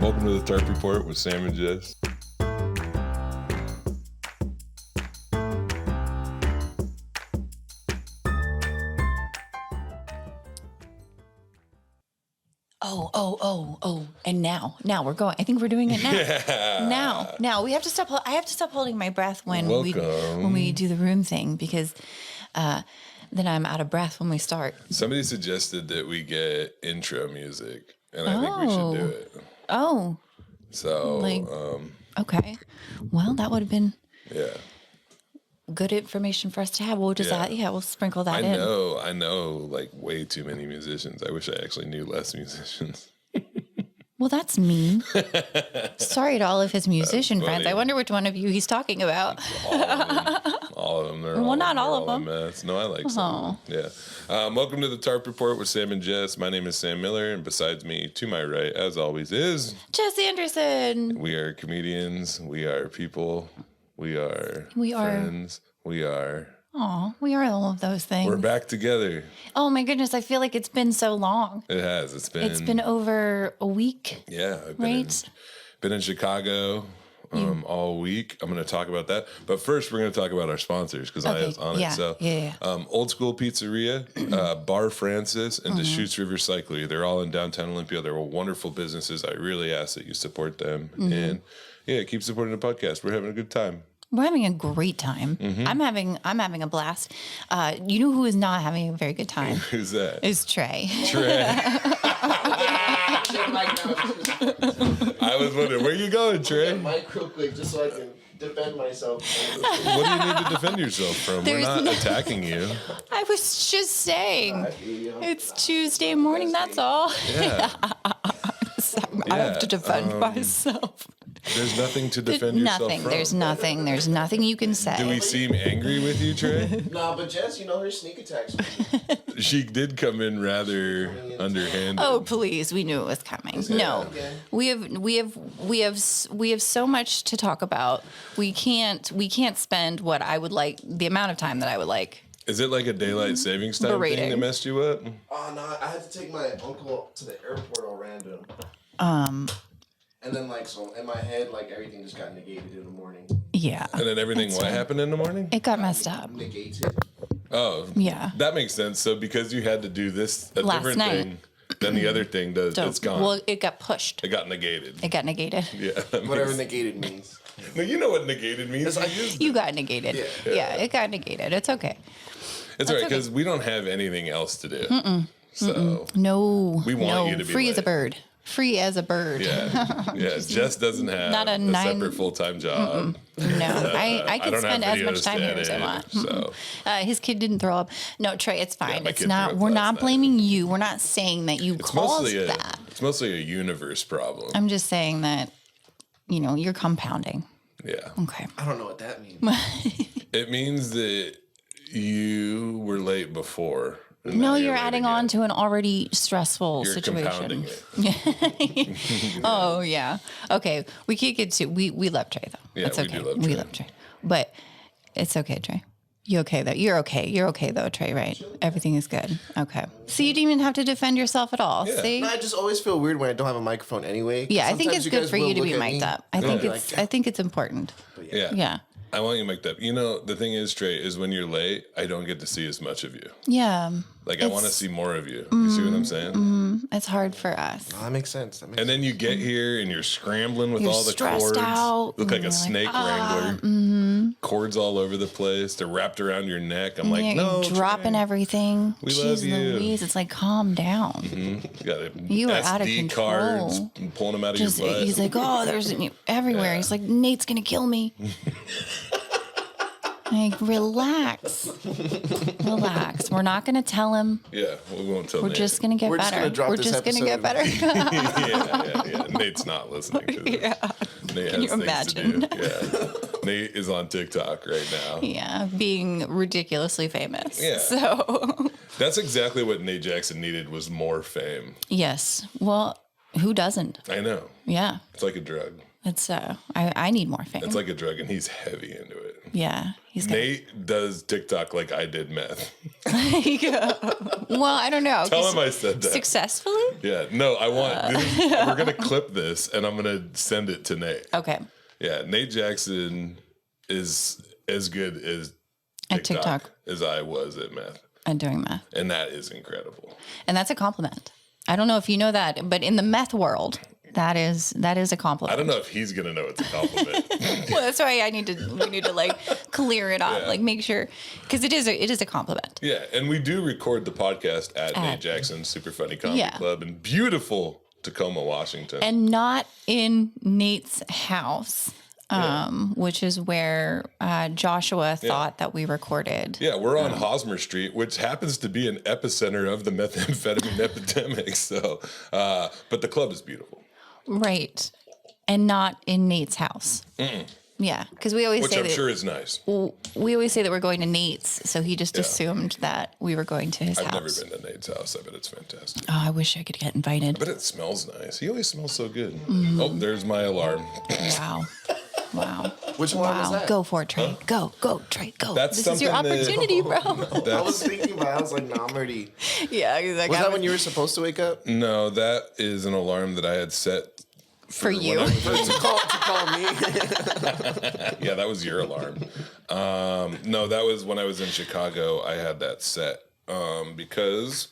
Welcome to the Tarp Report with Sam and Jess. Oh. And now we're going. I think we're doing it now. Yeah. Now we have to stop. I have to stop holding my breath when we do the room thing because then I'm out of breath when we start. Somebody suggested that we get intro music, and I think we should do it. Oh. So, okay. Well, that would have been good information for us to have. We'll just we'll sprinkle that in. I know like way too many musicians. I wish I actually knew less musicians. Well, that's mean. Sorry to all of his musician friends. I wonder which one of you he's talking about. All of them. Not all of them. Mess. No, I like some. Yeah. Welcome to the Tarp Report with Sam and Jess. My name is Sam Miller, and besides me, to my right, as always, is Jess Anderson. We are comedians. We are people. We are friends. We are all of those things. We're back together. Oh my goodness, I feel like it's been so long. It has. It's been over a week. Yeah, I've been in Chicago all week. I'm going to talk about that. But first, we're going to talk about our sponsors because I was on it. So, Old School Pizzeria, Bar Francis, and Deschutes River Cyclery. They're all in downtown Olympia. They're wonderful businesses. I really ask that you support them. And keep supporting the podcast. We're having a good time. We're having a great time. Mm-hmm. I'm having a blast. You know who is not having a very good time? Who's that? Is Trey. I was wondering, where you going, Trey? Mic real quick, just so I can defend myself. What do you need to defend yourself from? We're not attacking you. I was just saying. It's Tuesday morning, that's all. Yeah. I have to defend myself. There's nothing to defend yourself from. There's nothing you can say. Do we seem angry with you, Trey? No, but Jess, her sneak attacks. She did come in rather underhanded. Oh, please, we knew it was coming. No, we have so much to talk about. We can't spend what I would like, the amount of time that I would like. Is it like a daylight savings time thing that messed you up? Oh no, I had to take my uncle to the airport all random. And then, so in my head, everything just got negated in the morning. Yeah. And then everything, happened in the morning? It got messed up. Negated. Oh. Yeah. That makes sense. So because you had to do this, a different thing, then the other thing it's gone. Well, it got pushed. It got negated. Yeah. Whatever negated means. No, you know what negated means. You got negated. Yeah, it got negated. It's okay. It's all right, because we don't have anything else to do. So. No. We want you to be free as a bird. Free as a bird. Yeah. Jess doesn't have a separate full-time job. No, I can spend as much time here as I want. So. His kid didn't throw up. No, Trey, it's fine. It's not. We're not blaming you. We're not saying that you caused that. It's mostly a universe problem. I'm just saying that, you're compounding. Yeah. Okay. I don't know what that means. It means that you were late before. No, you're adding on to an already stressful situation. Compounding it. Oh, yeah. Okay. We can't get to, we love Trey, though. Yeah, it's okay. do love Trey. We love Trey. But it's okay, Trey. You okay, though? You're okay. You're okay, though, Trey, right? Everything is good. Okay. So you didn't even have to defend yourself at all, see? No, I just always feel weird when I don't have a microphone anyway. Yeah, I think it's good for you to be mic'd up. I think it's important. Yeah. I want you mic'd up. The thing is, Trey, is when you're late, I don't get to see as much of you. Yeah. I want to see more of you. You see what I'm saying? It's hard for us. Oh, that makes sense. And then you get here and you're scrambling with all the cords. Out. Look like a snake wrangler. Cords all over the place. They're wrapped around your neck. I'm like, no, you're dropping everything. We love you. Louise, it's like, calm down. Mm-hmm. You are out of control. Cards, pulling them out of your butt. He's like, there's everywhere. Yeah. He's like, Nate's gonna kill me. Relax. We're not going to tell him. Yeah, we won't tell him. We're just going to get better. We're just going to get better. Yeah. Nate's not listening to this. Yeah. Nate Can you imagine? Yeah. Nate is on TikTok right now. Yeah, being ridiculously famous. Yeah. So that's exactly what Nate Jackson needed, was more fame. Yes. Well, who doesn't? I know. Yeah. It's like a drug. It's I need more fame. It's like a drug, and he's heavy into it. Yeah, Nate does TikTok like I did meth. Well, I don't know. Tell him I said that. Successfully? Yeah, no, I want. We're gonna clip this, and I'm gonna send it to Nate. Okay. Yeah, Nate Jackson is as good as At TikTok as I was at math. And doing math. And that is incredible. And that's a compliment. I don't know if you know that, but in the meth world, that is a compliment. I don't know if he's gonna know it's a compliment. Well, that's why we need to like clear it up, like make sure, because it is a compliment. Yeah, and we do record the podcast at Nate Jackson's Super Funny Comedy Club in beautiful Tacoma, Washington, and not in Nate's house. Which is where Joshua thought that we recorded. Yeah, we're on Hosmer Street, which happens to be an epicenter of the methamphetamine epidemic. So, but the club is beautiful. Right. And not in Nate's house. Yeah, because we always say which I'm sure is nice. We always say that we're going to Nate's, so he just assumed that we were going to his house. I've never been to Nate's house. I bet it's fantastic. Oh, I wish I could get invited. I bet it smells nice. He always smells so good. Oh, there's my alarm. Wow. Which one was that? Go for it, Trey. Go, Trey, go. That's this is your opportunity, bro. I was thinking about it. I was like, no, I'm ready. Yeah. Like, was that when you were supposed to wake up? No, that is an alarm that I had set for you. to call me. Yeah, that was your alarm. No, that was when I was in Chicago. I had that set because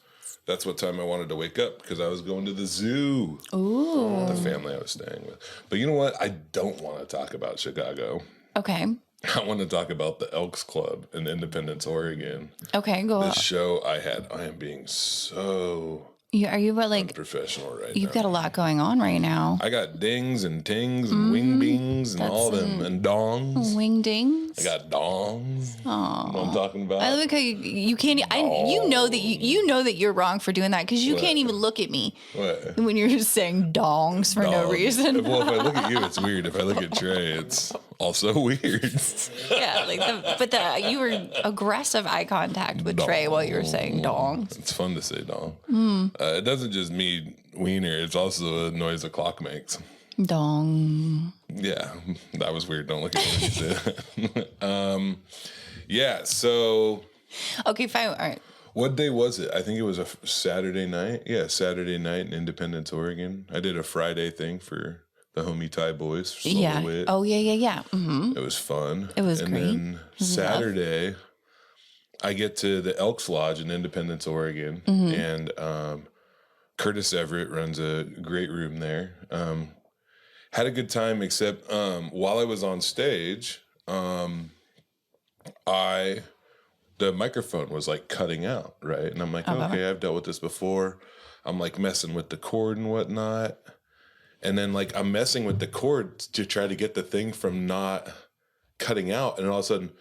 that's what time I wanted to wake up because I was going to the zoo. Ooh. The family I was staying with. But you know what? I don't want to talk about Chicago. Okay. I want to talk about the Elks Club in Independence, Oregon. Okay, go on. The show I had. I am being so... Are you like professional right You've now. got a lot going on right now. I got dings and tings and wing bings and all them and dongs. Wing dings. I got dongs. You know what I'm talking about? I look how you can't. You know that you know that you're wrong for doing that because you can't even look at me when you're just saying dongs for no reason. Well, if I look at you, it's weird. If I look at Trey, it's also weird. Yeah, you were aggressive eye contact with Trey while you were saying dongs. It's fun to say dong. It doesn't just mean wiener. It's also a noise a clock makes. Dong. Yeah, that was weird. Don't look at me when you say that. Yeah, so... Okay, fine. All right. What day was it? I think it was a Saturday night. Yeah, Saturday night in Independence, Oregon. I did a Friday thing for the homie Thai boys. Yeah. Wit. Oh, yeah. Mm-hmm. It was fun. It was and great. And then Saturday, I get to the Elks Lodge in Independence, Oregon, and Curtis Everett runs a great room there. Had a good time, except while I was on stage, the microphone was like cutting out, right? And I'm like, okay, I've dealt with this before. I'm like messing with the cord and whatnot. And then like I'm messing with the cord to try to get the thing from not cutting out. And all of a sudden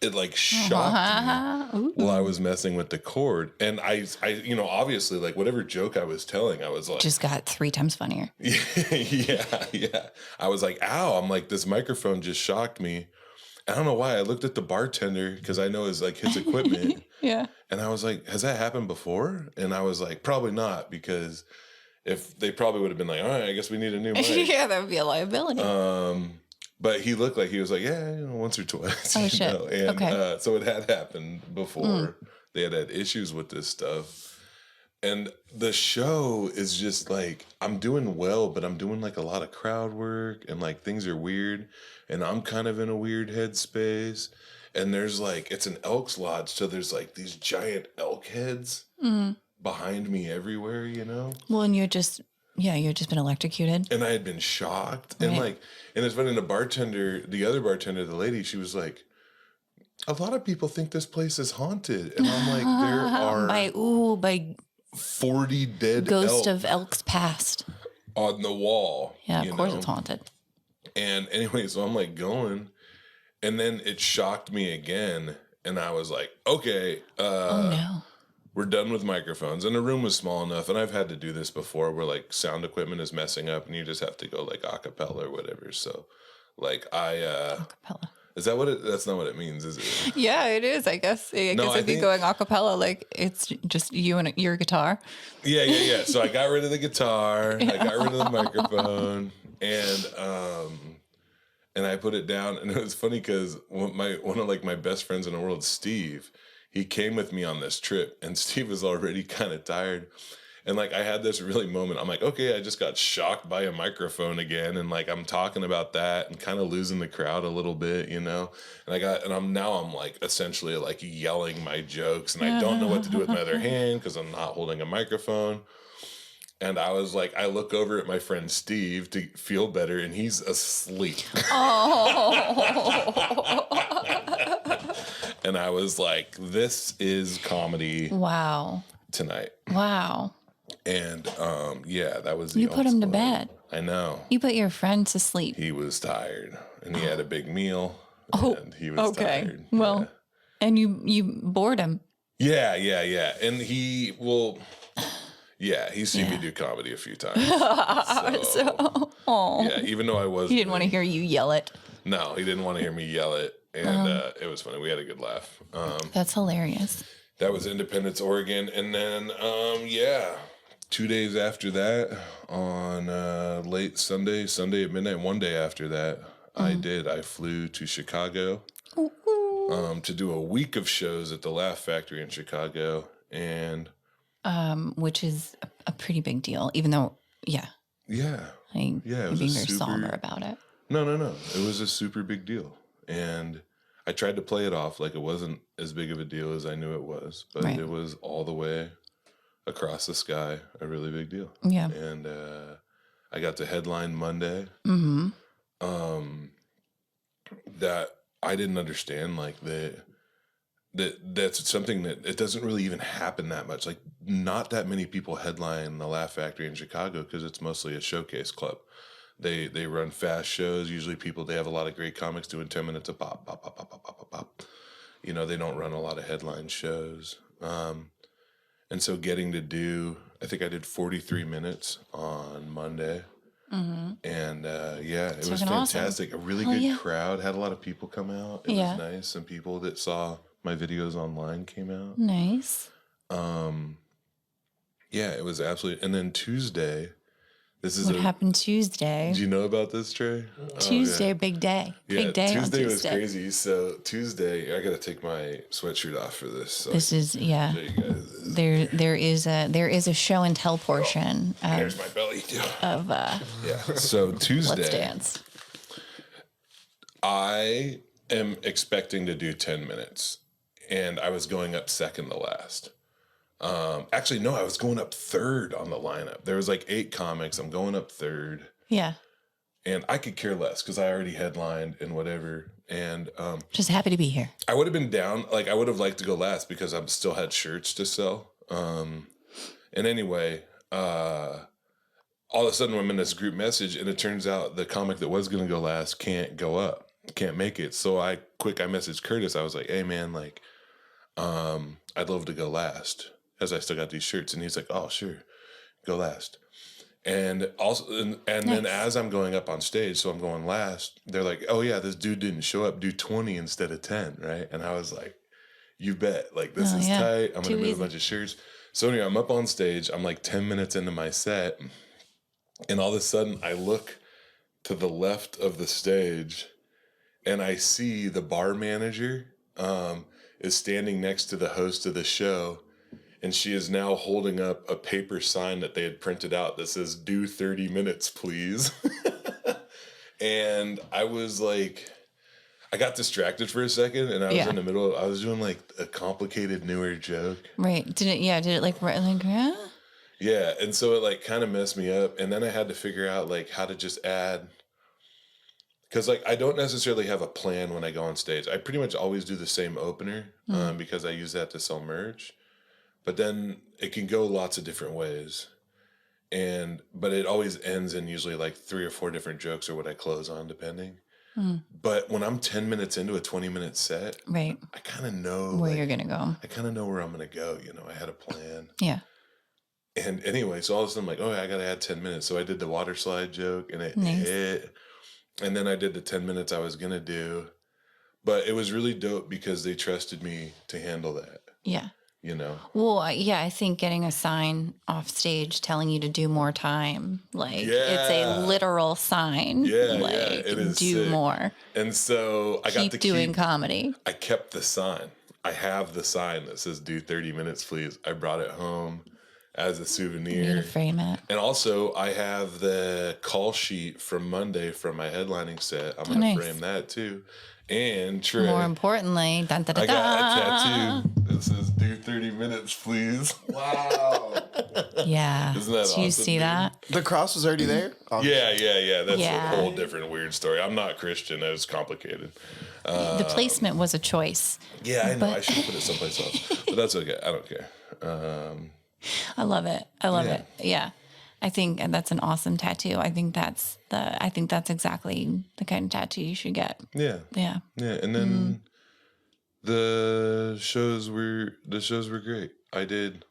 it like shocked me while I was messing with the cord. And I, obviously like whatever joke I was telling, I was like, just got 3 times funnier. Yeah. I was like, ow. I'm like, this microphone just shocked me. I don't know why. I looked at the bartender because I know it's like his equipment. Yeah. And I was like, has that happened before? And I was like, probably not, because if they probably would have been like, all right, I guess we need a new mic. Yeah, that would be a liability. But he looked like he was like, yeah, once or twice. Oh, shit. And okay. So it had happened before. They had issues with this stuff. And the show is just like, I'm doing well, but I'm doing like a lot of crowd work and like things are weird. And I'm kind of in a weird headspace. And there's like, it's an Elks Lodge. So there's like these giant elk heads behind me everywhere, you know? Well, and you had just been electrocuted. And I had been shocked. Right. And it's funny, the other bartender, the lady, she was like, a lot of people think this place is haunted. And I'm like, there are by 40 dead ghost elk of elks past on the wall. Yeah, of course it's haunted. And anyway, so I'm like going, and then it shocked me again. And I was like, okay, oh no. We're done with microphones. And the room was small enough. And I've had to do this before where like sound equipment is messing up and you just have to go like a cappella or whatever. So like a cappella. Is that that's not what it means, is it? Yeah, it is, I guess. I guess if you're going a cappella, like it's just you and your guitar. Yeah. So I got rid of the guitar. I got rid of the microphone. And I put it down. And it was funny because one of like my best friends in the world, Steve, he came with me on this trip. And Steve was already kind of tired. And like I had this really moment. I'm like, okay, I just got shocked by a microphone again, and like I'm talking about that and kind of losing the crowd a little bit, you know. And I'm like essentially like yelling my jokes, and I don't know what to do with my other hand because I'm not holding a microphone. And I was like, I look over at my friend Steve to feel better, and he's asleep. And I was like, this is comedy. Wow. Tonight. Wow. And that was you put him to bed. I know. You put your friend to sleep. He was tired, and he had a big meal. And he was tired. Well, and you bored him. Yeah. And he's seen me do comedy a few times. Yeah, even though I was. He didn't want to hear you yell it. No, he didn't want to hear me yell it, and it was funny. We had a good laugh. That's hilarious. That was Independence, Oregon. And then, 2 days after that, on late Sunday at midnight, one day after that, I flew to Chicago to do a week of shows at the Laugh Factory in Chicago. And which is a pretty big deal, even though, it was being very somber about it. No. It was a super big deal. And I tried to play it off like it wasn't as big of a deal as I knew it was, but it was all the way across the sky, a really big deal. Yeah. And I got to headline Monday. That I didn't understand, like that's something that it doesn't really even happen that much. Like not that many people headline the Laugh Factory in Chicago because it's mostly a showcase club. They run fast shows. Usually they have a lot of great comics doing 10 minutes of pop, pop, pop, pop, pop, pop, pop, pop. You know, they don't run a lot of headline shows. And so getting to do, I think I did 43 minutes on Monday. And it was fantastic. Awesome. A really good crowd. Had a lot of people come out. It was nice. Some people that saw my videos online came out. Nice. It was absolutely. And then Tuesday, what happened Tuesday? Do you know about this, Trey? Tuesday, big day. Big day on Tuesday. Tuesday was crazy. So Tuesday, I got to take my sweatshirt off for this. So this is show and tell portion. There's my belly. Of So Tuesday, Let's Dance. I am expecting to do 10 minutes, and I was going up second to last. Actually, no, I was going up third on the lineup. There was like 8 comics. I'm going up third. Yeah. And I could care less because I already headlined and whatever. And just happy to be here. I would have been down. Like I would have liked to go last because I still had shirts to sell. And anyway, all of a sudden I'm in this group message, and it turns out the comic that was going to go last can't go up, can't make it. So I messaged Curtis. I was like, hey man, like, I'd love to go last, as I still got these shirts. And he's like, oh, sure, go last. And also, and nice. Then as I'm going up on stage, so I'm going last, they're like, oh yeah, this dude didn't show up, do 20 instead of 10, right? And I was like, you bet, like this is tight. I'm going to move a bunch of shirts. So anyway, I'm up on stage, I'm like 10 minutes into my set, and all of a sudden I look to the left of the stage, and I see the bar manager is standing next to the host of the show. And she is now holding up a paper sign that they had printed out that says, do 30 minutes, please. And I was like, I got distracted for a second, and I was in the middle I was doing like a complicated newer joke. Right. Did it like yeah? Yeah. And so it like kind of messed me up. And then I had to figure out like how to just add, because like I don't necessarily have a plan when I go on stage. I pretty much always do the same opener because I use that to sell merch. But then it can go lots of different ways. But it always ends in usually like 3 or 4 different jokes or what I close on, depending. But when I'm 10 minutes into a 20-minute set, right, I kind of know where you're going to go. I kind of know where I'm going to go. You know, I had a plan. Yeah. And anyway, so all of a sudden I'm like, oh, I got to add 10 minutes. So I did the water slide joke, and it hit. And then I did the 10 minutes I was going to do. But it was really dope because they trusted me to handle that. Yeah. You know? Well, yeah, I think getting a sign off stage telling you to do more time, like it's a literal sign. Yeah, like, it is do sick. More. And so I got to doing comedy. I kept the sign. I have the sign that says do 30 minutes, please. I brought it home as a souvenir. You need to frame it. And also, I have the call sheet from Monday from my headlining set. I'm going to frame that too. And Trey, more importantly, dun, dun, dun, I got a tattoo that says "Do 30 minutes, please." Wow. Yeah. Isn't that awesome? Do you see that? The cross was already there? Yeah. That's a whole different weird story. I'm not Christian. That was complicated. The placement was a choice. Yeah, I know. I should put it someplace else. But that's okay. I don't care. I love it. It. Yeah. I think that's an awesome tattoo. I think that's exactly the kind of tattoo you should get. Yeah. Yeah. Yeah. And then the shows were great. I did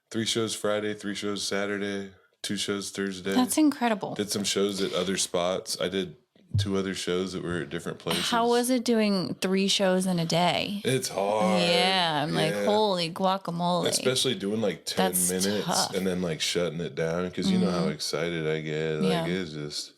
3 shows Friday, 3 shows Saturday, 2 shows Thursday. That's incredible. Did some shows at other spots. I did 2 other shows that were at different places. How was it doing 3 shows in a day? It's hard. Yeah, I'm like, holy guacamole. Especially doing like 10 minutes tough. And then like shutting it down because you know how excited I get. Like it's just,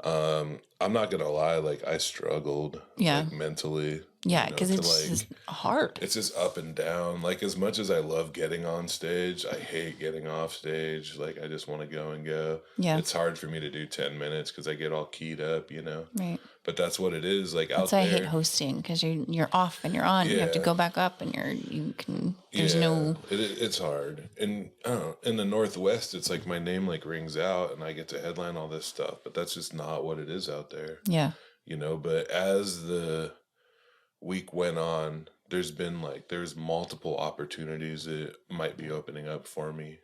I'm not gonna lie, like I struggled like mentally. Yeah, because it's just hard. It's just up and down. Like as much as I love getting on stage, I hate getting off stage. Like I just want to go and go. Yeah, it's hard for me to do 10 minutes because I get all keyed up, you know. Right. But that's what it is. Like that's out why there, I hate hosting because you're off and you're on. Yeah. You have to go back up and there's no. It's hard. And I don't know, in the Northwest, it's like my name like rings out and I get to headline all this stuff. But that's just not what it is out there. Yeah. You know. But as the week went on, there's multiple opportunities that might be opening up for me.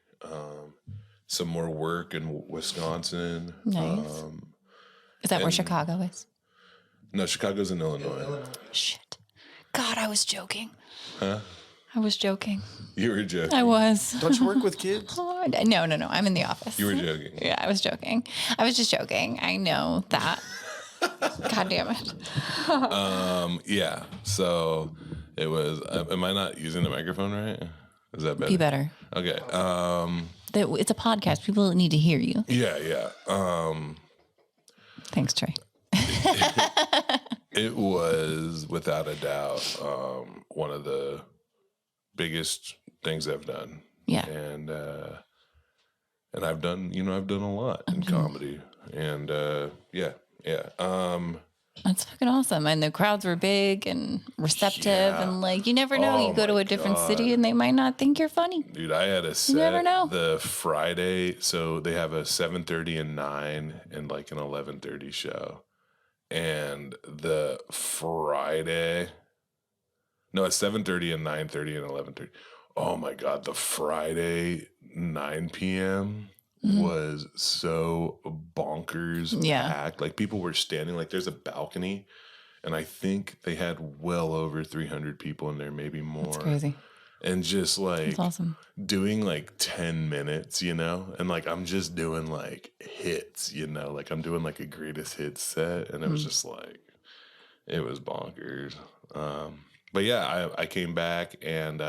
Some more work in Wisconsin. Nice. Is that where Chicago is? No, Chicago's in Illinois. Shit. God, I was joking. Huh? I was joking. You were joking. I was. Don't you work with kids? Oh, no. I'm in the office. You were joking. Yeah, I was joking. I was just joking. I know that. God damn it. Yeah. So it was. Am I not using the microphone right? Is that better? Be better. Okay. It's a podcast. People need to hear you. Yeah. Thanks, Trey. It was without a doubt one of the biggest things I've done. Yeah. And I've done a lot in comedy, and yeah. That's fucking awesome. And the crowds were big and receptive, and like you never know. You go to a different city and they might not think you're funny. Dude, I had a set the Friday, so they have a 7:30 and 9 and like an 11:30 show. And the Friday, no, it's 7:30 and 9:30 and 11:30. Oh my God, the Friday 9 p.m. was so bonkers packed. Like people were standing, like there's a balcony, and I think they had well over 300 people in there, maybe more. That's crazy. And just like that's awesome. Doing like 10 minutes, you know, and like I'm just doing like hits, you know, like I'm doing like a greatest hits set, and it was just like it was bonkers. But yeah, I came back and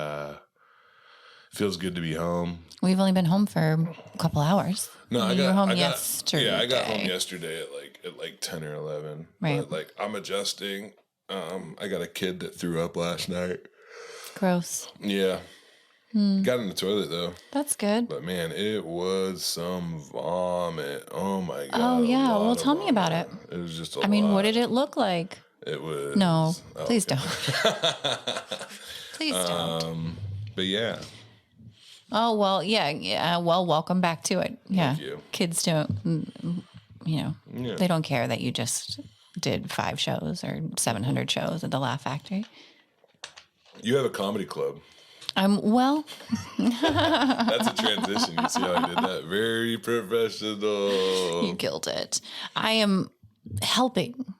feels good to be home. We've only been home for a couple hours. No, you were home yesterday. Yeah, I got home yesterday at like 10 or 11. Right. But like I'm adjusting. I got a kid that threw up last night. Gross. Yeah. Got in the toilet though. That's good. But man, it was some vomit. Oh my God. Oh yeah. Well, tell me about it. It was just I mean, what did it look like? It was. No, please don't. Please don't. But yeah. Oh, well, yeah. Well, welcome back to it. Yeah. Thank you. Kids don't, they don't care that you just did 5 shows or 700 shows at the Laugh Factory. You have a comedy club. Well. That's a transition. You see how I did that? Very professional. You killed it. I am helping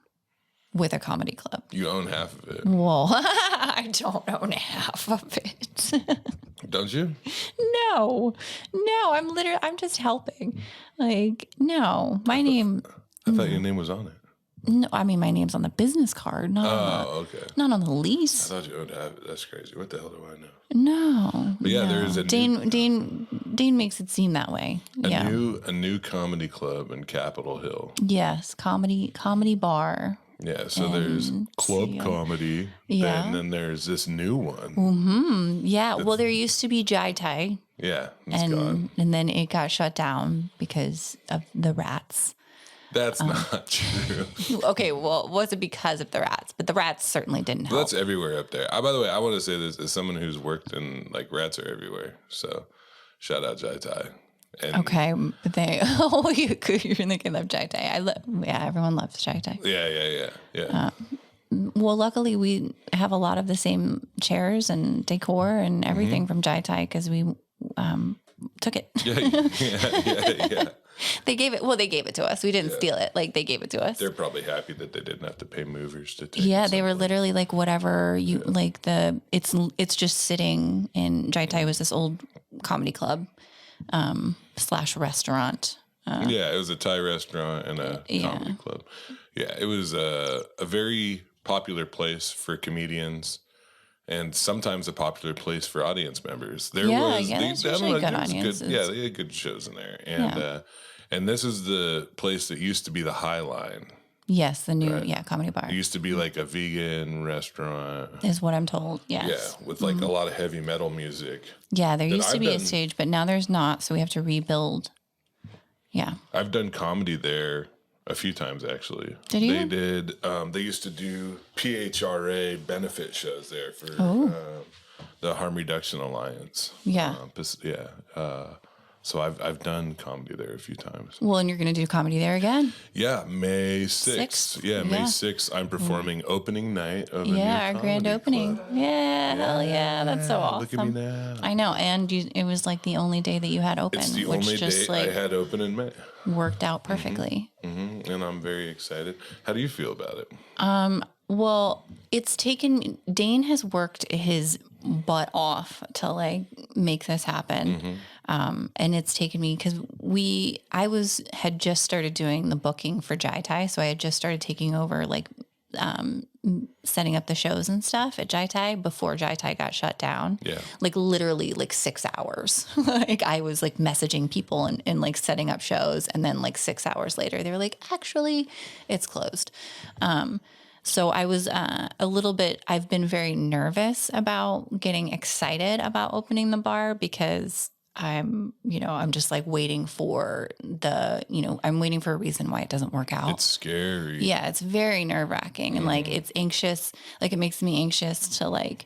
with a comedy club. You own half of it. Well, I don't own half of it. Don't you? No, I'm just helping. Like, no, my name. I thought your name was on it. No, I mean, my name's on the business card, not on the lease. I thought you owned half it. That's crazy. What the hell do I know? No. But yeah, there's a Dane makes it seem that way. A new comedy club in Capitol Hill. Yes, comedy bar. Yeah, so there's club comedy, and then there's this new one. Mm-hmm. Yeah, well, there used to be Jai Thai. Yeah, it's gone. And then it got shut down because of the rats. That's not true. Okay, well, it wasn't because of the rats, but the rats certainly didn't help. That's everywhere up there. By the way, I want to say this as someone who's worked in, like, rats are everywhere. So shout out Jai Thai. And okay, but you're thinking of Jai Thai. Everyone loves Jai Thai. Yeah. Well, luckily we have a lot of the same chairs and decor and everything from Jai Thai because we took it. Yeah. They gave it to us. We didn't steal it. Like, they gave it to us. They're probably happy that they didn't have to pay movers to take it. Yeah, they were literally like, whatever you like, it's just sitting in Jai Thai was this old comedy club / restaurant. It was a Thai restaurant and a comedy club. Yeah, it was a very popular place for comedians. And sometimes a popular place for audience members. There was usually good audiences. They had good shows in there. And this is the place that used to be the High Line. Yes, the new comedy bar. It used to be like a vegan restaurant. Is what I'm told. Yes. Yeah, with like a lot of heavy metal music. Yeah, there used to be a stage, but now there's not, so we have to rebuild. Yeah. I've done comedy there a few times, actually. Did you? They did. They used to do PHRA benefit shows there for the Harm Reduction Alliance. Yeah. So I've done comedy there a few times. Well, and you're going to do comedy there again? Yeah, May 6th. Yeah, May 6th. I'm performing opening night of a new our grand opening. Club. Yeah, hell yeah. That's so awesome. Look at me now. I know. And it was like the only day that you had open. It's the only day I had open in May. Worked out perfectly. Mm-hmm. And I'm very excited. How do you feel about it? Well, Dane has worked his butt off to like make this happen. And it's taken me because had just started doing the booking for Jai Thai. So I had just started taking over like setting up the shows and stuff at Jai Thai before Jai Thai got shut down. Yeah. Like literally like 6 hours. Like I was like messaging people and like setting up shows. And then like 6 hours later, they were like, actually, it's closed. So I was I've been very nervous about getting excited about opening the bar because I'm just like waiting for I'm waiting for a reason why it doesn't work out. It's scary. Yeah, it's very nerve wracking and like it's anxious. Like it makes me anxious to like,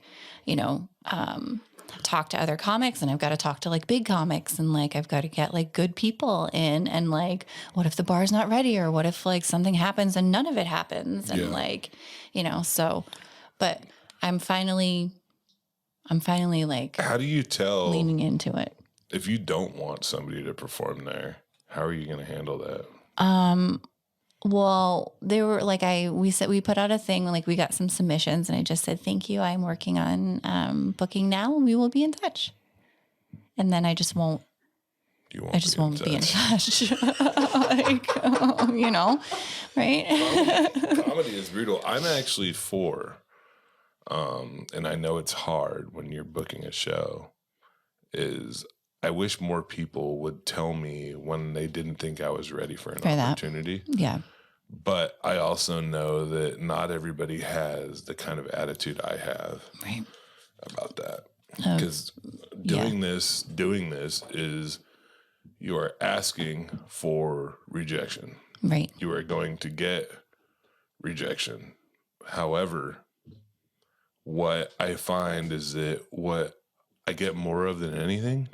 talk to other comics and I've got to talk to like big comics and like I've got to get like good people in and like what if the bar's not ready or what if like something happens and none of it happens and like so but I'm finally like how do you tell leaning into it if you don't want somebody to perform there? How are you going to handle that? Well, they were like we put out a thing, like we got some submissions and I just said, thank you. I'm working on booking now and we will be in touch. And then I just won't be in touch. Like, right? Comedy is brutal. I'm actually for, and I know it's hard when you're booking a show, I wish more people would tell me when they didn't think I was ready for an opportunity. Yeah. But I also know that not everybody has the kind of attitude I have about that. Because doing this is you are asking for rejection. Right. You are going to get rejection. However, what I find is that what I get more of than anything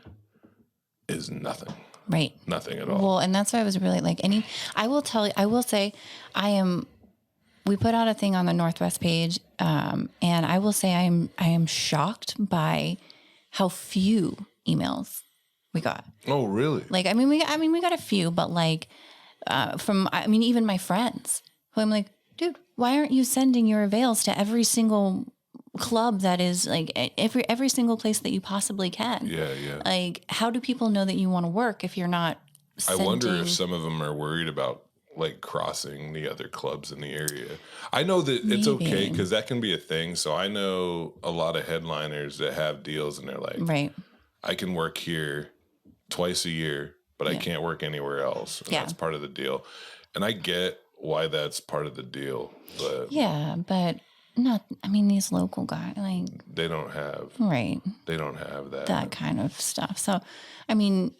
is nothing. Right. Nothing at all. Well, and that's why I was really like I will say we put out a thing on the Northwest page, and I will say I am shocked by how few emails we got. Oh, really? Like, we got a few, but like, even my friends who I'm like, dude, why aren't you sending your avails to every single club that is like every single place that you possibly can? Yeah. Like, how do people know that you want to work if you're not sending? I wonder if some of them are worried about like crossing the other clubs in the area. I know that it's okay because that can be a thing. So I know a lot of headliners that have deals and they're like, right, I can work here twice a year, but I can't work anywhere else. And that's part of the deal. And I get why that's part of the deal. But yeah, but not. I mean, these local guys, like they don't have that kind of stuff. So, I mean,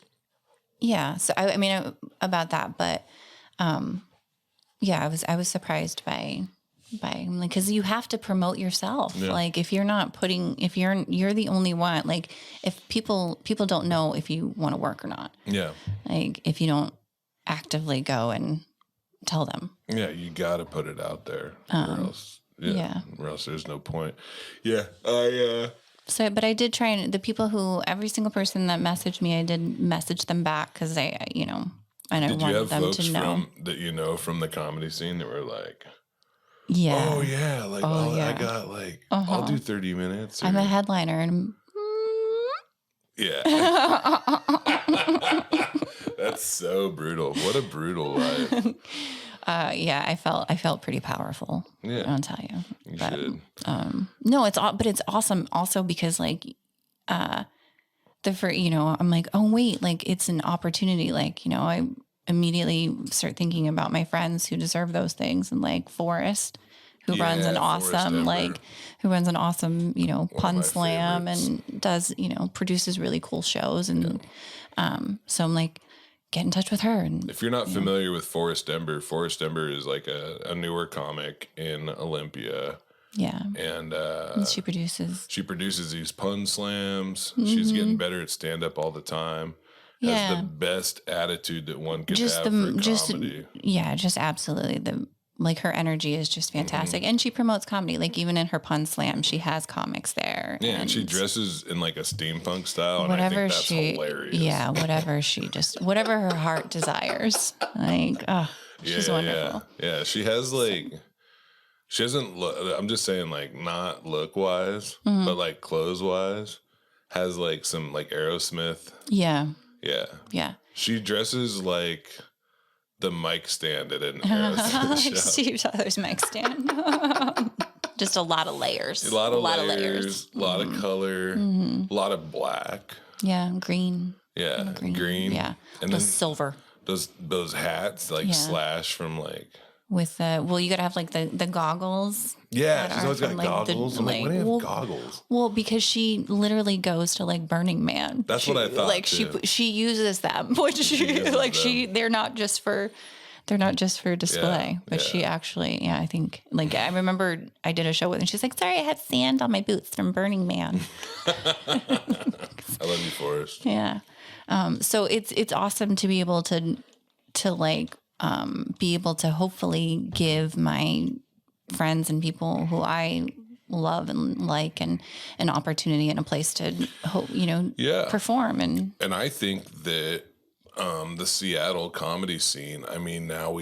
yeah. So I mean about that, but yeah, I was surprised by like, because you have to promote yourself. Yeah. Like if you're the only one. Like if people don't know if you want to work or not. Yeah. Like if you don't actively go and tell them. Yeah, you got to put it out there, or else. Yeah, or else there's no point. Yeah, So, but I did try, and the people every single person that messaged me, I did message them back because and I wanted them to know. That from the comedy scene that were like, yeah, oh yeah, like I got like I'll do 30 minutes. I'm a headliner, and yeah, that's so brutal. What a brutal life. Yeah, I felt pretty powerful. Yeah, I'll tell you. You should. No, it's awesome. Also because like, I'm like, oh wait, like it's an opportunity. Like, I immediately start thinking about my friends who deserve those things, and like Forrest, who runs an awesome pun slam and does produces really cool shows, and so I'm like, get in touch with her. And if you're not familiar with Forrest Ember is like a newer comic in Olympia. Yeah. And she produces these pun slams. Mm-hmm. She's getting better at stand up all the time. Has the best attitude that one could have for comedy. Just absolutely. Her energy is just fantastic. Mm-hmm. And she promotes comedy. Like even in her pun slam, she has comics there. Yeah, and she dresses in like a steampunk style, and I think that's hilarious. Yeah, whatever her heart desires. Like, she's wonderful. Yeah, she has like, she doesn't look, I'm just saying like not look wise, but like clothes wise, has like some like Aerosmith. Yeah. Yeah. Yeah. She dresses like the mic stand at an Aerosmith show. Steve Tyler's mic stand. Just a lot of layers. A lot of layers. A lot of color. A lot of black. Yeah, green. Yeah, green. Yeah, and then silver. Those hats like slash from like. With you gotta have like the goggles. Yeah, she's always got goggles. I'm like, why do you have goggles? Well, because she literally goes to like Burning Man. That's what I thought. Like too. she uses them, which they're not just for display, but she actually, I think like I remember I did a show with her and she's like, sorry, I had sand on my boots from Burning Man. I love you, Forrest. Yeah. So it's awesome to be able to like be able to hopefully give my friends and people who I love and like and an opportunity and a place to perform. And I think that the Seattle comedy scene, I mean, now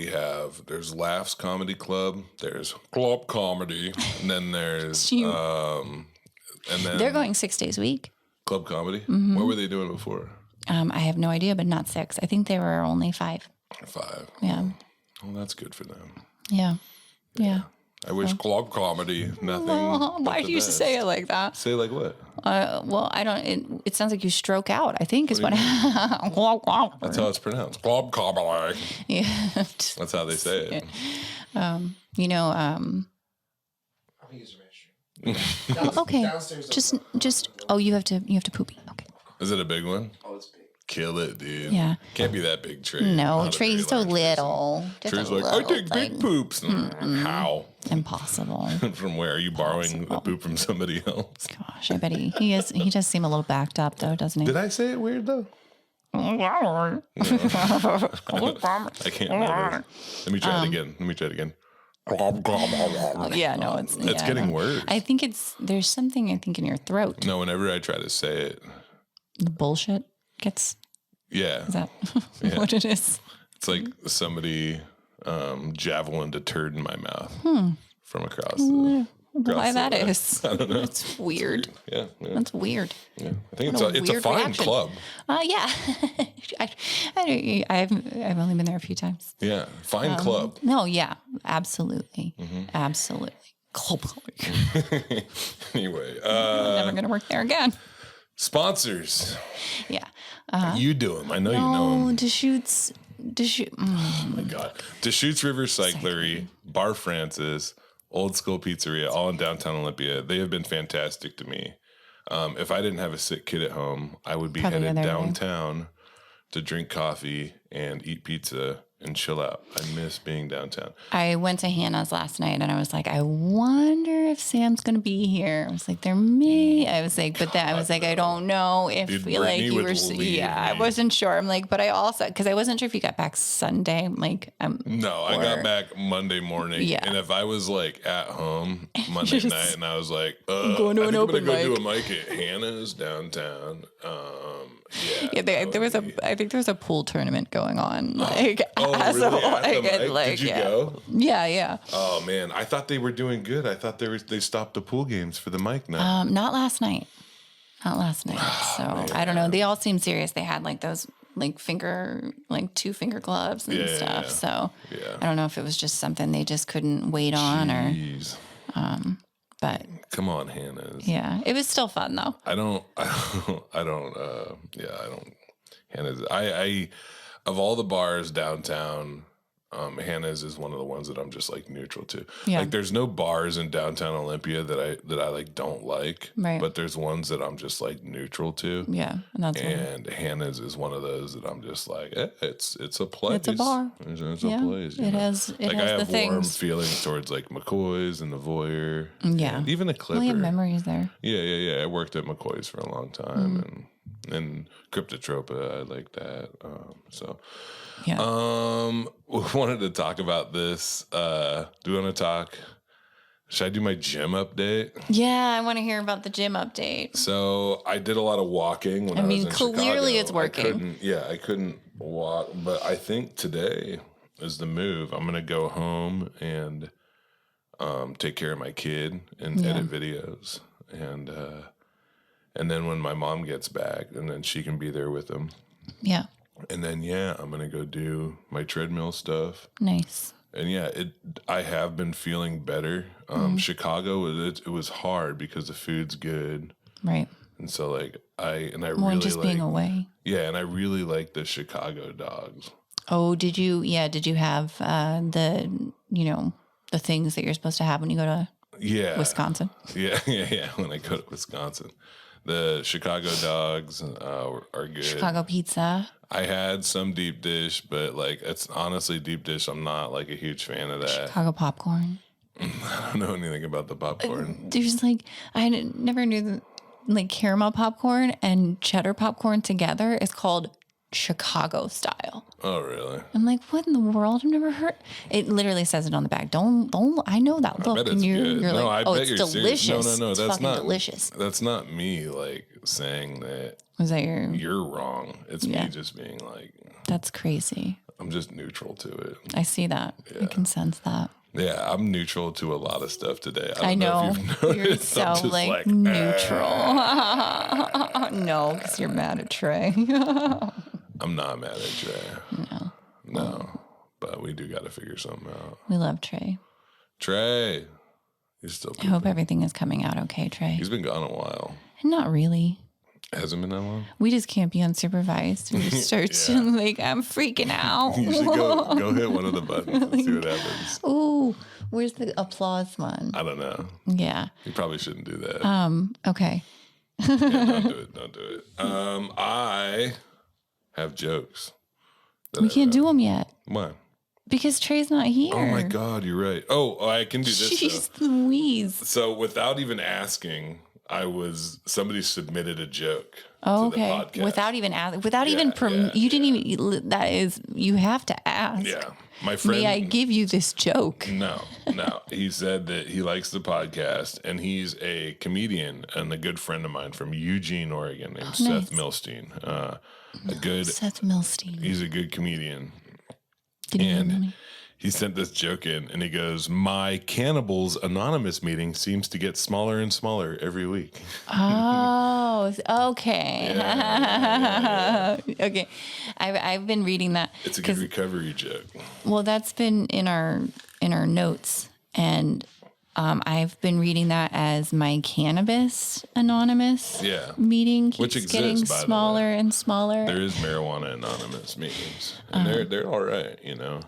there's Laughs Comedy Club, there's Club Comedy, and then there's and then they're going 6 days a week. Club Comedy? Mm-hmm. What were they doing before? I have no idea, but not 6. I think they were only 5. 5. Yeah. Well, that's good for them. Yeah. Yeah. I wish Club Comedy, nothing. Why do you say it like that? Say like what? Well, I don't. It sounds like you stroke out. I think is what. That's how it's pronounced. Club Comedy. Yeah. That's how they say it. I'll use the restroom. Okay. Just. Oh, you have to poopy. Okay. Is it a big one? Oh, it's big. Kill it, dude. Yeah. Can't be that big, Trey. No, Trey's so little. Trey's like, I take big poops. How? Impossible. From where? Are you borrowing a poop from somebody else? Gosh, I bet he is. He does seem a little backed up, though, doesn't he? Did I say it weird, though? I can't remember. Let me try it again. Yeah, no, it's getting worse. I think there's something I think in your throat. No, whenever I try to say it, the bullshit gets. Yeah, is that what it is? It's like somebody javelined a turd in my mouth from across. Why that is? I don't know. It's weird. Yeah, that's weird. Yeah, I think it's a fine club. Yeah, I've only been there a few times. Yeah, fine club. No, yeah, absolutely, absolutely. Club. Anyway, I'm never gonna work there again. Sponsors. Yeah. You do them. I know you know them. Deschutes. Oh my God. Deschutes River Cyclery, Bar Francis, Old School Pizzeria, all in downtown Olympia. They have been fantastic to me. If I didn't have a sick kid at home, I would be headed downtown to drink coffee and eat pizza and chill out. I miss being downtown. I went to Hannah's last night and I was like, I wonder if Sam's going to be here. I was like, I was like, but then I was like, I don't know if you were, I wasn't sure. I'm like, but I also, because I wasn't sure if you got back Sunday. Like, no, I got back Monday morning. Yeah. And if I was like at home Monday night and I was like, I'm going to do a mic at Hannah's downtown. I think there was a pool tournament going on. Like, really? Did you go? Yeah. Oh man, I thought they were doing good. I thought they stopped the pool games for the mic now. Not last night. So man. I don't know. They all seem serious. They had like those like 2 finger gloves and stuff. Yeah. So I don't know if it was just something they just couldn't wait on or. But come on, Hannah's. Yeah, it was still fun though. I don't. Hannah's. I of all the bars downtown, Hannah's is one of the ones that I'm just like neutral to. Yeah. Like there's no bars in downtown Olympia that I like don't like. Right. But there's ones that I'm just like neutral to. Yeah. And Hannah's is one of those that I'm just like, it's a place. It's a bar. It's a place. It has I have warm feelings towards like McCoy's and the Voyeur. Yeah. And even the Clipper. We have memories there. Yeah. I worked at McCoy's for a long time and Cryptotropa, I like that. Yeah. We wanted to talk about this. Do we want to talk? Should I do my gym update? Yeah, I want to hear about the gym update. So I did a lot of walking when I was in Chicago. Clearly it's working. I couldn't walk, but I think today is the move. I'm going to go home and take care of my kid and edit videos. And then when my mom gets back, and then she can be there with him. Yeah. And then, I'm going to go do my treadmill stuff. Nice. And I have been feeling better. Chicago, it was hard because the food's good. Right. And so I more really just being away. Yeah. And I really like the Chicago dogs. Oh, did you have the things that you're supposed to have when you go to Wisconsin? Yeah. When I go to Wisconsin. The Chicago dogs are good. Chicago pizza. I had some deep dish, but it's honestly deep dish. I'm not a huge fan of that. Chicago popcorn. I don't know anything about the popcorn. There's I never knew that caramel popcorn and cheddar popcorn together is called Chicago style. Oh, really? I'm like, what in the world? I've never heard. It literally says it on the back. Don't. I know that look. I bet it's good. You're no, like, I bet it's you're delicious. Serious. No, that's not delicious. That's not me saying that. Was that you're wrong? It's me just being that's crazy. I'm just neutral to it. I see that. Yeah. I can sense that. Yeah, I'm neutral to a lot of stuff today. I know. You're so neutral. No, because you're mad at Trey. I'm not mad at Trey. No. But we do got to figure something out. We love Trey. Trey. He's still pooping. I hope everything is coming out okay, Trey. He's been gone a while. Not really. Hasn't been that long? We just can't be unsupervised. We just start I'm freaking out. You should go hit one of the buttons and see what happens. Ooh, where's the applause one? I don't know. Yeah. You probably shouldn't do that. Okay. Don't do it. I have jokes. We can't do them yet. Why? Because Trey's not here. Oh my God, you're right. Oh, I can do this. Jeez Louise. So without even asking, somebody submitted a joke. Oh, okay. To the podcast. Without even asking, you didn't even, that is, you have to ask. Yeah. My friend. May I give you this joke? No. He said that he likes the podcast and he's a comedian and a good friend of mine from Eugene, Oregon named Seth Milstein. Seth Milstein. He's a good comedian. Did he have money? He sent this joke in and he goes, "My Cannibals Anonymous meeting seems to get smaller and smaller every week." Oh, okay. Yeah. Okay. I've been reading that. It's a good recovery joke. Well, that's been in our notes, and I've been reading that as my Cannabis Anonymous meeting keeps which exists, getting smaller and smaller. There is Marijuana Anonymous meetings, and they're all right, you know.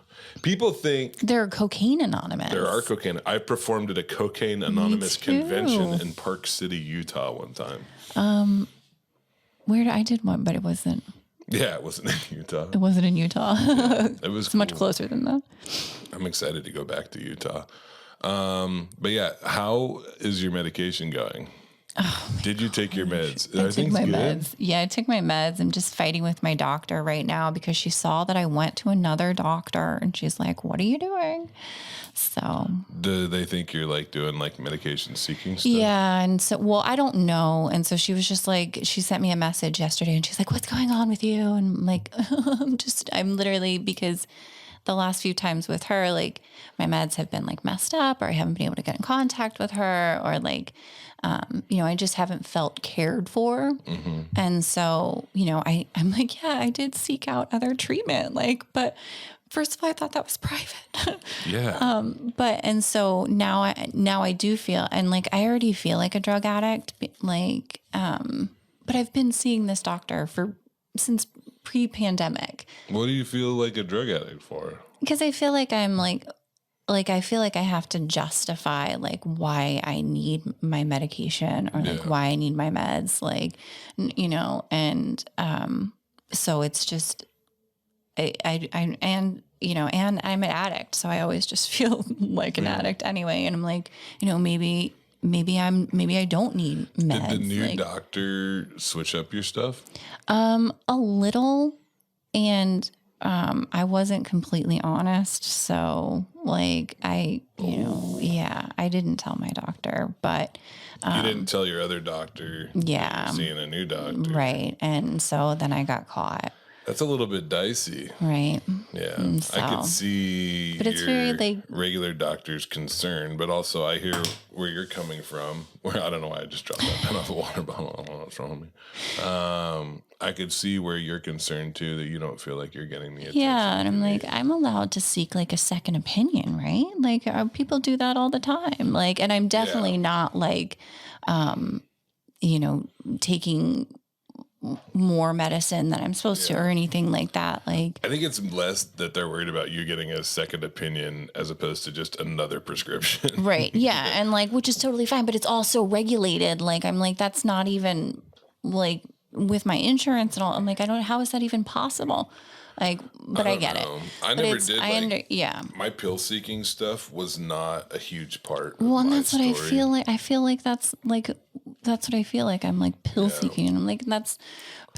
People think there are Cocaine Anonymous. There are cocaine. I performed at a Cocaine Anonymous convention in Park City, Utah one time. I did one, but it wasn't. Yeah, it wasn't in Utah. It wasn't in Utah. It was it's much closer than that. I'm excited to go back to Utah. But yeah, how is your medication going? Did you take your meds? I took my meds. Yeah, I took my meds. I'm just fighting with my doctor right now because she saw that I went to another doctor and she's like, "What are you doing?" So do they think you're like doing like medication seeking stuff? Yeah. And so, well, I don't know. And so she was just like, she sent me a message yesterday and she's like, "What's going on with you?" And I'm like, I'm literally, because the last few times with her, like my meds have been like messed up, or I haven't been able to get in contact with her, or like, I just haven't felt cared for. Mm-hmm. And so, I'm like, yeah, I did seek out other treatment. Like, but first of all, I thought that was private. Yeah. And so now I do feel, and like, I already feel like a drug addict, like, but I've been seeing this doctor since pre-pandemic. What do you feel like a drug addict for? Because I feel like I'm like I feel like I have to justify like why I need my medication, or like why I need my meds, like, and so it's just and I'm an addict, so I always just feel like an addict anyway, and I'm like, maybe I don't need meds. Did the new doctor switch up your stuff? A little, and I wasn't completely honest, so like I didn't tell my doctor, but you didn't tell your other doctor. Yeah, seeing a new doctor, right? And so then I got caught. That's a little bit dicey. Right. Yeah. So, I could see but it's your very, like, regular doctor's concern, but also I hear where you're coming from. Where I don't know why I just dropped that pen off the water bottle. I don't know what's wrong with me. I could see where you're concerned too, that you don't feel like you're getting the attention. Yeah, and I'm like, I'm allowed to seek like a second opinion, right? Like people do that all the time. Like, and I'm definitely not like, taking more medicine than I'm supposed to, or anything like that. Like, I think it's less that they're worried about you getting a second opinion as opposed to just another prescription. Right. Yeah. And like, which is totally fine, but it's also regulated. Like, I'm like, that's not even like with my insurance and all. I'm like, how is that even possible? Like, but I get know. it. I never did. My pill seeking stuff was not a huge part. Well, and that's what I feel like. I feel like that's what I feel like. I'm like pill seeking, and I'm like, but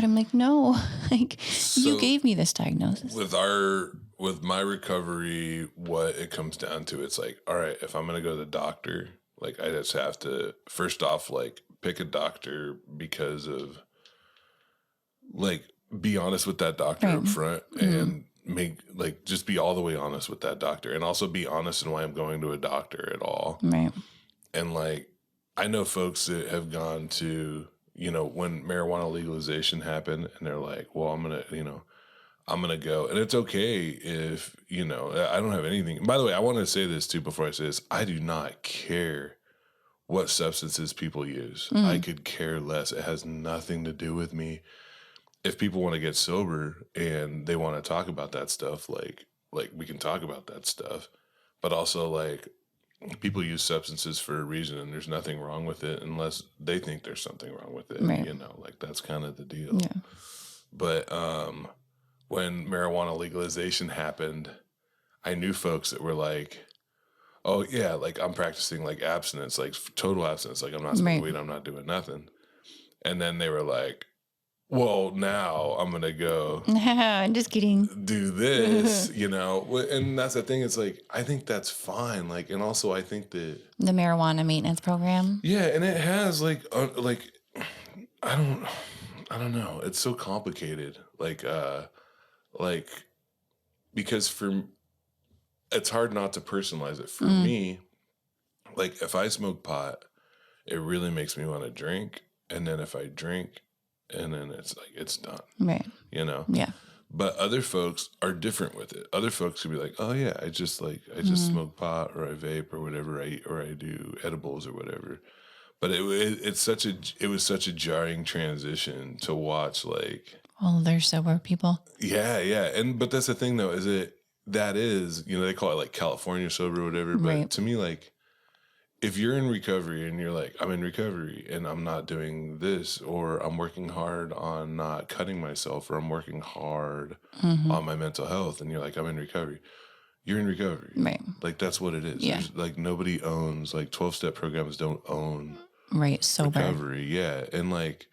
I'm like, no, like you gave me this diagnosis. With my recovery, what it comes down to, it's like, all right, if I'm going to go to the doctor, like I just have to first off, like pick a doctor because of like, be honest with that doctor up front and just be all the way honest with that doctor, and also be honest in why I'm going to a doctor at all. Right. And like, I know folks that have gone to, when marijuana legalization happened, and they're like, well, I'm going to go. And it's okay if, I don't have anything. By the way, I want to say this too, before I say this, I do not care what substances people use. I could care less. It has nothing to do with me. If people want to get sober and they want to talk about that stuff, like we can talk about that stuff, but also like people use substances for a reason, and there's nothing wrong with it unless they think there's something wrong with it. Right. Like that's kind of the deal. Yeah. But when marijuana legalization happened, I knew folks that were like, oh yeah, like I'm practicing like abstinence, like total abstinence. Like I'm not smoking weed, I'm not doing nothing. And then they were like, well, now I'm going to go. I'm just kidding. Do this, and that's the thing. It's like, I think that's fine. Like, and also I think that the marijuana maintenance program. Yeah. And it has I don't know. It's so complicated. Because it's hard not to personalize it. For me, like if I smoke pot, it really makes me want to drink. And then if I drink, and then it's like, it's done. Right. Yeah. But other folks are different with it. Other folks could be like, oh yeah, I just smoke pot or I vape or whatever I eat or I do edibles or whatever. But it was such a jarring transition to watch, like, all they're sober people. Yeah. But that's the thing though, they call it like California sober or whatever. But right. to me, like, if you're in recovery and you're like, I'm in recovery and I'm not doing this, or I'm working hard on not cutting myself, or I'm working hard on my mental health, and you're like, I'm in recovery, you're in recovery. Right. Like, that's what it is. Yeah. There's, like, nobody owns, like, 12-step programs don't own sober recovery. Yeah. And like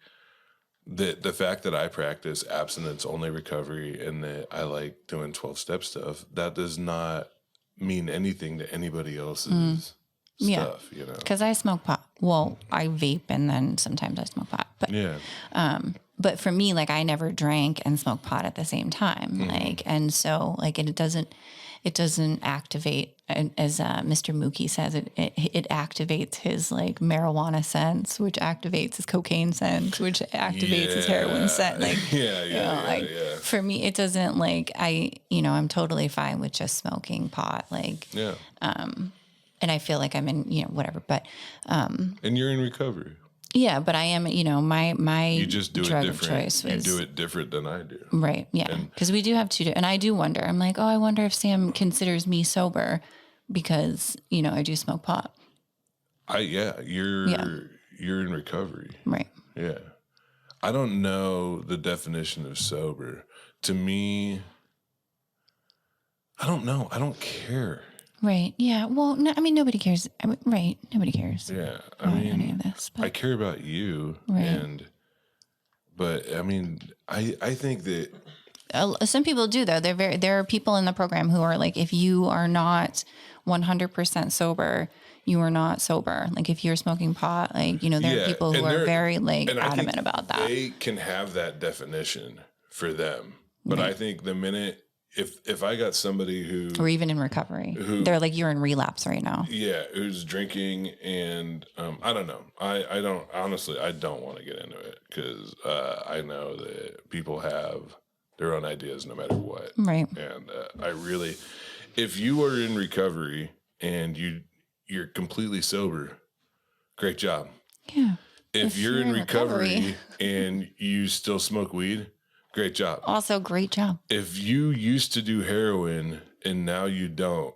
the fact that I practice abstinence only recovery and that I like doing 12-step stuff, that does not mean anything to anybody else's stuff, you know. Because I smoke pot. Well, I vape and then sometimes I smoke pot. But but for me, like, I never drank and smoked pot at the same time. Like, and so like it doesn't activate, as Mr. Mookie says, it activates his like marijuana sense, which activates his cocaine sense, which activates his heroin sense. Like, for me, it doesn't, like, I'm totally fine with just smoking pot. Like, and I feel like I'm in, whatever, but, and you're in recovery. Yeah, but I am, my you just do drug it of different. choice was, you do it different than I do. Right. Yeah. Because we do have two, and I do wonder, I'm like, oh, I wonder if Sam considers me sober because, I do smoke pot. You're in recovery. Right. Yeah. I don't know the definition of sober. To me, I don't know. I don't care. Right. Yeah. Well, no, I mean, nobody cares. Right. Nobody cares. Yeah. I mean, any of this, but. I care about you. Right. But I mean, I think that some people do though. There are people in the program who are like, if you are not 100% sober, you are not sober. Like, if you're smoking pot, like, there are people who are very like adamant about that. They can have that definition for them. But I think the minute, if I got somebody who, or even in recovery, they're like, you're in relapse right now. Yeah, who's drinking, and I don't know. I don't, honestly, I don't want to get into it because I know that people have their own ideas no matter what. Right. And I really, if you are in recovery and you're completely sober, great job. Yeah. If you're in recovery and you still smoke weed, great job. Also, great job. If you used to do heroin and now you don't,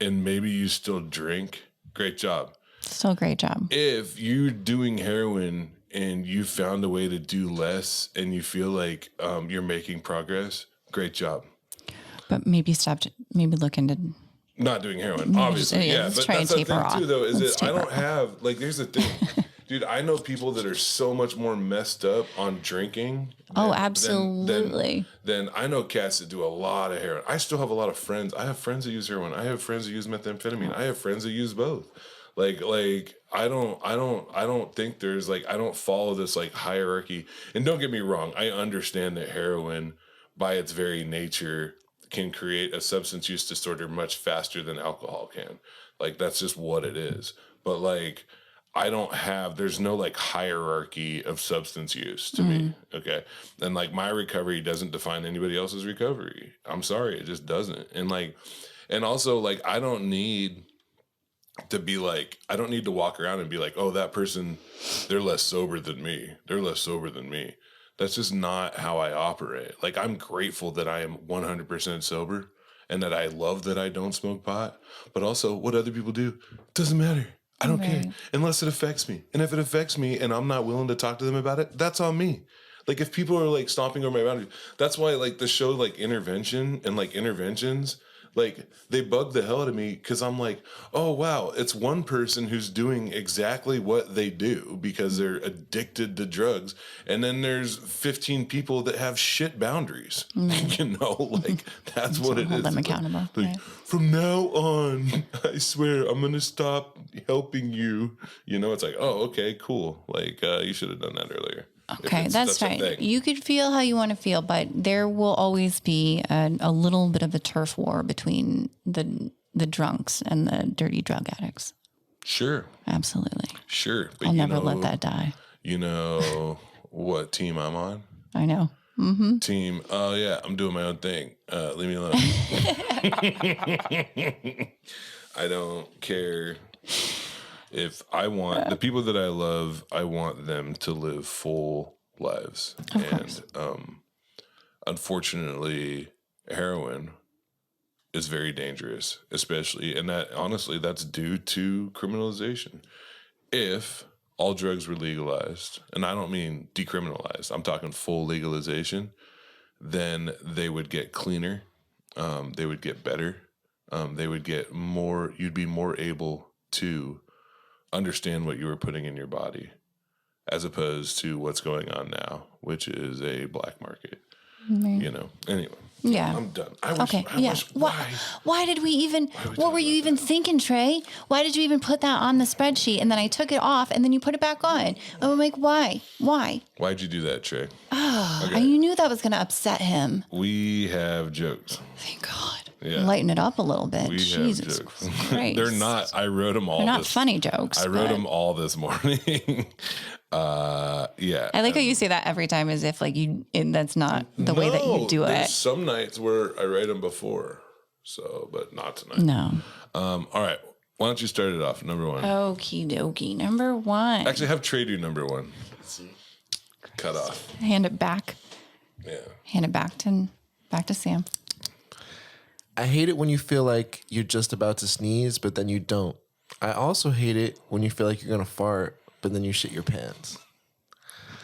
and maybe you still drink, great job. Still great job. If you're doing heroin and you found a way to do less and you feel like you're making progress, great job. But maybe look into not doing heroin, obviously. Yeah, but that's the thing too, though, is that I don't have, like, here's the thing. Dude, I know people that are so much more messed up on drinking. Absolutely. Then I know cats that do a lot of heroin. I still have a lot of friends. I have friends that use heroin. I have friends that use methamphetamine. I have friends that use both. Like I don't think there's, like, I don't follow this, like, hierarchy. And don't get me wrong, I understand that heroin, by its very nature, can create a substance use disorder much faster than alcohol can. Like, that's just what it is. But, like, there's no, like, hierarchy of substance use to me. Okay. And, like, my recovery doesn't define anybody else's recovery. I'm sorry. It just doesn't. And, like, and also, like, I don't need to walk around and be like, oh, that person, they're less sober than me. They're less sober than me. That's just not how I operate. Like, I'm grateful that I am 100% sober and that I love that I don't smoke pot, but also what other people do doesn't matter. I don't care unless it affects me. And if it affects me and I'm not willing to talk to them about it, that's on me. Like, if people are, like, stomping over my boundaries, that's why, like, the show, like, Intervention and, like, Interventions, like, they bug the hell out of me because I'm like, oh, wow, it's one person who's doing exactly what they do because they're addicted to drugs. And then there's 15 people that have shit boundaries. You know, like, that's what it is. Hold them accountable. Like, from now on, I swear, I'm going to stop helping you. You know, it's like, oh, okay, cool. Like, you should have done that earlier. Okay, that's fine. You could feel how you want to feel, but there will always be a little bit of a turf war between the drunks and the dirty drug addicts. Sure. Absolutely. Sure. But I'll never let that die. You know what team I'm on? I know. team. Oh yeah, I'm doing my own thing. Leave me alone. I don't care if I want the people that I love. I want them to live full lives, and unfortunately, heroin is very dangerous, especially, and that honestly, that's due to criminalization. If all drugs were legalized, and I don't mean decriminalized, I'm talking full legalization, then they would get cleaner, they would get better, they would get more, you'd be more able to understand what you were putting in your body as opposed to what's going on now, which is a black market, anyway. Yeah. I'm done. Why did we even, what were you even thinking, Trey? Why did you even put that on the spreadsheet? And then I took it off and then you put it back on. And I'm like, why? Why'd you do that, Trey? You knew that was going to upset him. We have jokes. Thank God. Yeah. Lighten it up a little bit. We Jesus have jokes. Christ. They're not, I wrote them all. They're not funny jokes. I wrote them all this morning. Yeah. I like how you say that every time as if like that's not the way that you do it. Some nights where I write them before, but not tonight. No. All right. Why don't you start it off? Number one. Okie dokie. Number one. Actually, have Trey do number one. Let's see. Cut off. Hand it back. Yeah. Hand it back to Sam. I hate it when you feel like you're just about to sneeze, but then you don't. I also hate it when you feel like you're going to fart, but then you shit your pants.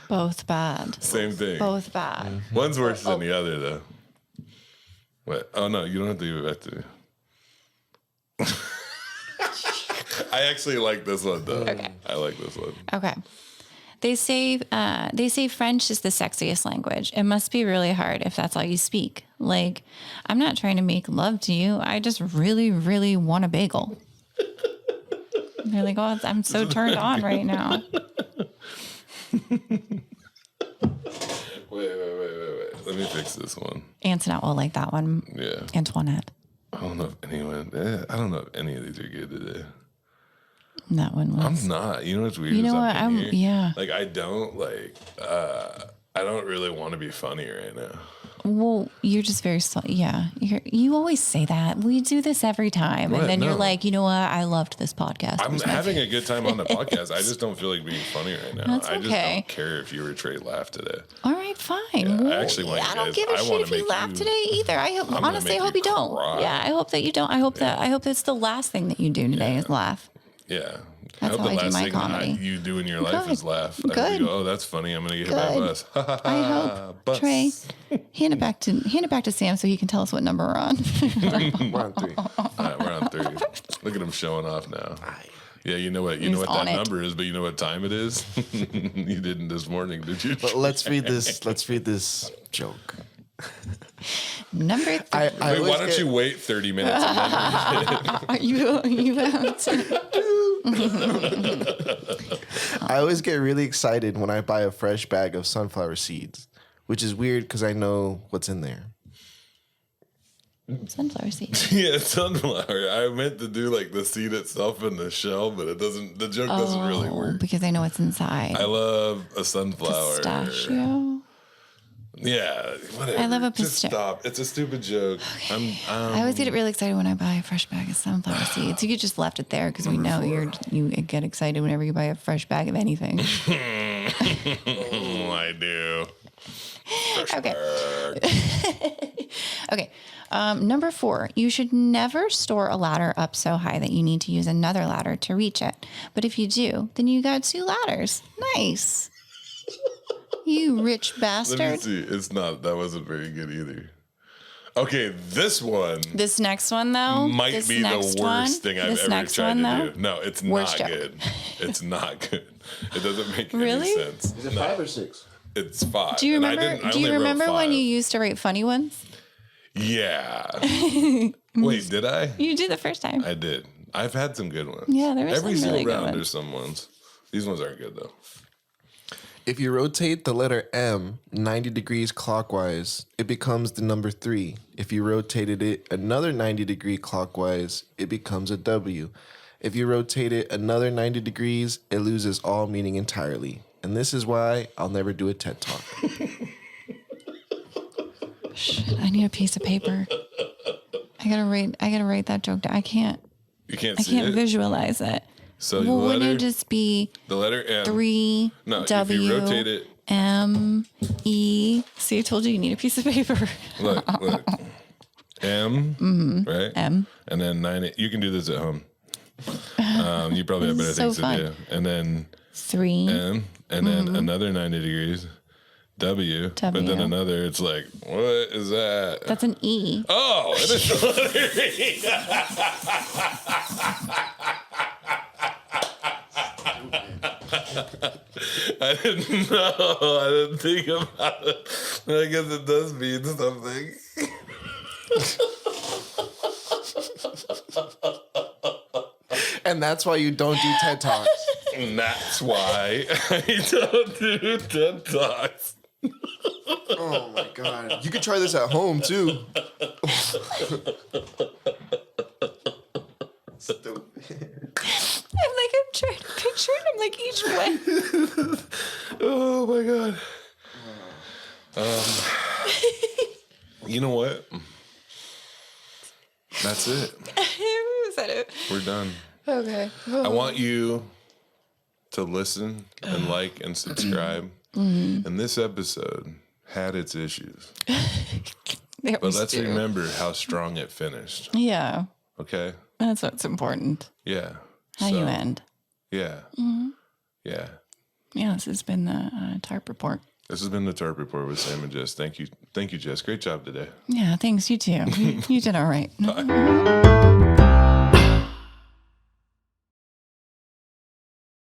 Both bad. Same thing. Both bad. Mm-hmm. One's worse than the other, though. What? Oh, no, you don't have to give it back to me. I actually like this one, though. Okay. I like this one. Okay. They say French is the sexiest language. It must be really hard if that's all you speak. Like, I'm not trying to make love to you. I just really, really want a bagel. They're like, oh, I'm so turned on right now. Wait. Let me fix this one. Antoinette will like that one. Yeah. Antoinette. I don't know if any of these are good today. That one was. I'm not. You know what's weird? You know what? Yeah. Like, I don't really want to be funny right now. Well, you're just very, you always say that. We do this every time. What? And then No. you're like, you know what? I loved this podcast. I'm having a good time on the podcast. I just don't feel like being funny right now. That's I just okay. don't care if you or Trey laugh today. All right, fine. Yeah, well, I actually want you I don't guys- give a I shit wanna if you make laugh you- today either. I hope, I'm honestly, I gonna hope make you you don't. cry. Yeah, I hope that you don't. I hope that's the last thing that you do today is laugh. Yeah. That's I hope how the I do last my thing comedy. you do in your life is laugh. I hope Good. you go, oh, that's funny. I'm going to get hit by a bus. I hope. Bus. Trey, hand it back to Sam so he can tell us what number we're on. We're on 3. All right, we're on 3. Look at him showing off now. Yeah, you know what He's that on it. number is, but you know what time it is? You didn't this morning, did you? But let's read this joke. Number 3. Wait, why don't you wait 30 minutes and then read it? Are you have to? I always get really excited when I buy a fresh bag of sunflower seeds, which is weird because I know what's in there. Sunflower seeds. Yeah, sunflower. I meant to do like the seed itself in the shell, but it doesn't. The joke doesn't really work. Because I know what's inside. I love a sunflower. Pistachio. Yeah, whatever. I love a Just pistachio. stop. It's a stupid joke. I always get really excited when I buy a fresh bag of sunflower seeds. You could just left it there because we know you get excited whenever you buy a fresh bag of anything. I do. Fresh Okay. bag. Okay. Number 4, you should never store a ladder up so high that you need to use another ladder to reach it. But if you do, then you got 2 ladders. Nice. You rich bastard. Let me see. It's not. That wasn't very good either. Okay, this one This next one, though, might this be the next worst one- thing I've this ever next tried one, to though, do. No, it's worst not joke. good. It's not good. It doesn't make Really? any sense. Is it No, 5 or 6? it's 5. Do you And I remember? only Do you wrote remember when 5. you used to write funny ones? Yeah. Wait, did I? You did the first time. I did. I've had some good ones. Yeah, there were Every some really single good round, ones. there's some ones. These ones aren't good though. If you rotate the letter M 90 degrees clockwise, it becomes the number 3. If you rotated it another 90 degree clockwise, it becomes a W. If you rotate it another 90 degrees, it loses all meaning entirely. And this is why I'll never do a TED Talk. Shit, I need a piece of paper. I gotta write that joke down. I can't visualize it. So well, wouldn't it just be the letter M? 3 No, W if you rotate it. M E. See, I told you need a piece of paper. Look. M, right? M. And then 9. You can do this at home. You probably have better things to do. And then 3 M, and then another 90 degrees. W. But then another, it's like, what is that? That's an E. Oh, it is the letter E. I didn't know. I didn't think about it. I guess it does mean something. And that's why you don't do TED Talks. And that's why I don't do TED Talks. Oh my God. You could try this at home too. Stupid. I'm trying to picture it. I'm like each way. Oh my God. You know what? That's it. Is that it? We're done. Okay. I want you to listen and like and subscribe. And this episode had its issues. But let's remember how strong it finished. Yeah. Okay? That's what's important. Yeah. How you end. Yeah. Yeah. Yeah, this has been the Tarp Report. This has been the Tarp Report with Sam and Jess. Thank you. Thank you, Jess. Great job today. Yeah, thanks. You too. You did all right. Bye.